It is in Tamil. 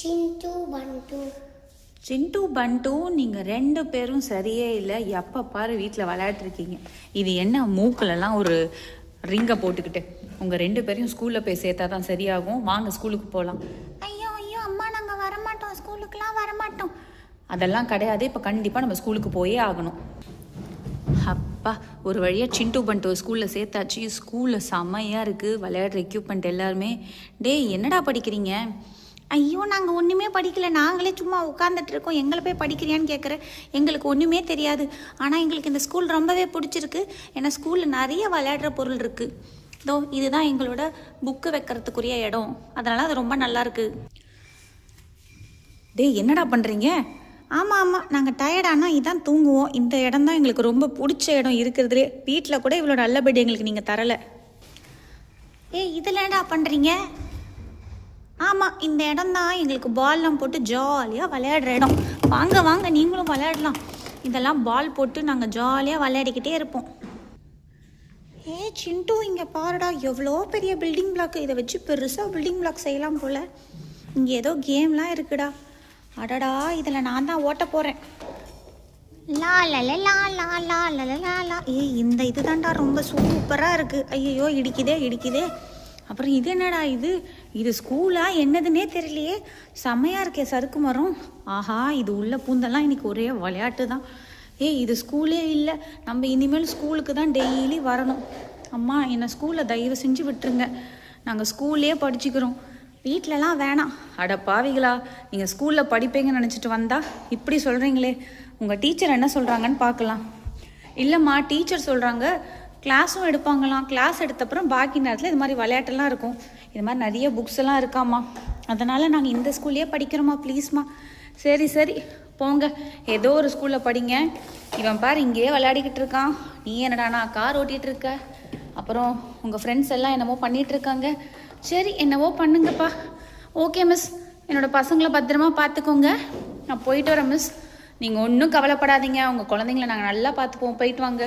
சிண்டு பண்டு. சிண்டு பண்டு நீங்கள் 2 பேரும் சரியே இல்லை. எப்போ பாரு வீட்டில் விளையாட்டுருக்கீங்க. இது என்ன மூக்கிலலாம் ஒரு ரிங்கை போட்டுக்கிட்டு உங்கள் 2 பேரையும் ஸ்கூலில் போய் சேர்த்தா தான் சரியாகும். வாங்க ஸ்கூலுக்கு போகலாம். ஐயோ ஐயோ அம்மா, நாங்கள் வரமாட்டோம், ஸ்கூலுக்குலாம் வரமாட்டோம். அதெல்லாம் கிடையாது. இப்போ கண்டிப்பாக நம்ம ஸ்கூலுக்கு போயே ஆகணும். அப்பா, ஒரு வழியாக சிண்டு பண்டு ஸ்கூலில் சேர்த்தாச்சு. ஸ்கூலில் செம்மையாக இருக்குது, விளையாடுற எக்யூப்மெண்ட் எல்லாருமே. என்னடா படிக்கிறீங்க? ஐயோ, நாங்கள் ஒன்றுமே படிக்கல, நாங்களே சும்மா உட்காந்துட்டு இருக்கோம். எங்களை போய் படிக்கிறியான்னு கேட்குறேன். எங்களுக்கு ஒன்றுமே தெரியாது. ஆனால் எங்களுக்கு இந்த ஸ்கூல் ரொம்பவே பிடிச்சிருக்கு. ஏன்னா ஸ்கூலில் நிறைய விளையாடுற பொருள் இருக்குது. இதோ இதுதான் எங்களோட புக்கு வைக்கிறதுக்குரிய இடம். அதனால் அது ரொம்ப நல்லாயிருக்கு. என்னடா பண்ணுறீங்க? ஆமாம், நாங்கள் டயர்டானால் இதான் தூங்குவோம். இந்த இடம் தான் எங்களுக்கு ரொம்ப பிடிச்ச இடம் இருக்கிறதுலே. வீட்டில் கூட இவ்வளோ நல்ல பெட் எங்களுக்கு நீங்கள் தரலை. இதில் என்னடா பண்ணுறீங்க? ஆமாம், இந்த இடம் தான் எங்களுக்கு பால்லாம் போட்டு ஜாலியாக விளையாடுற இடம். வாங்க வாங்க, நீங்களும் விளையாடலாம். இதெல்லாம் பால் போட்டு நாங்கள் ஜாலியாக விளையாடிக்கிட்டே இருப்போம். சிண்டு, இங்கே பாருடா, எவ்வளோ பெரிய பில்டிங் பிளாக். இதை வச்சு பெருசாக பில்டிங் பிளாக் செய்யலாம் போல். இங்கே ஏதோ கேம்லாம் இருக்குடா. அடடா, இதில் நான் தான் ஓட்ட போகிறேன். லா லா லா லா லா லா லா. இந்த இது தான்டா ரொம்ப சூப்பராக இருக்குது. ஐயோ, இடிக்குதே. அப்புறம் இது என்னடா இது ஸ்கூலா என்னதுன்னே தெரியலையே. செம்மையாக இருக்கே சறுக்கு மரம். ஆஹா, இது உள்ள பூந்தெல்லாம் இன்னைக்கு ஒரே விளையாட்டு தான். இது ஸ்கூலே இல்லை. நம்ம இனிமேல் ஸ்கூலுக்கு தான் டெய்லி வரணும். அம்மா, என்னை ஸ்கூலில் தயவு செஞ்சு விட்டுருங்க. நாங்கள் ஸ்கூல்லே படிச்சுக்கிறோம், வீட்டிலலாம் வேணாம். அட பாவிகளா, நீங்கள் ஸ்கூலில் படிப்பீங்கன்னு நினச்சிட்டு வந்தா இப்படி சொல்கிறீங்களே. உங்கள் டீச்சர் என்ன சொல்கிறாங்கன்னு பார்க்கலாம். இல்லைம்மா, டீச்சர் சொல்கிறாங்க கிளாஸும் எடுப்பாங்களாம். கிளாஸ் எடுத்தப்புறம் பாக்கி நேரத்தில் இது மாதிரி விளையாட்டெல்லாம் இருக்கும். இது மாதிரி நிறைய புக்ஸ் எல்லாம் இருக்காம்மா. அதனால் நாங்கள் இந்த ஸ்கூல்லையே படிக்கிறோம்மா, ப்ளீஸ்மா. சரி போங்க, ஏதோ ஒரு ஸ்கூலில் படிங்க. இவன் பாரு இங்கேயே விளையாடிக்கிட்டு இருக்கான். நீ என்னடானா கார் ஓட்டிகிட்டு இருக்க. அப்புறம் உங்கள் ஃப்ரெண்ட்ஸ் எல்லாம் என்னமோ பண்ணிகிட்டு இருக்காங்க. சரி, என்னவோ பண்ணுங்கப்பா. ஓகே மிஸ், என்னோடய பசங்களை பத்திரமா பார்த்துக்கோங்க. நான் போயிட்டு வரேன் மிஸ். நீங்கள் ஒன்றும் கவலைப்படாதீங்க. உங்கள் குழந்தைங்கள நாங்கள் நல்லா பார்த்துப்போம். போயிட்டு வாங்க.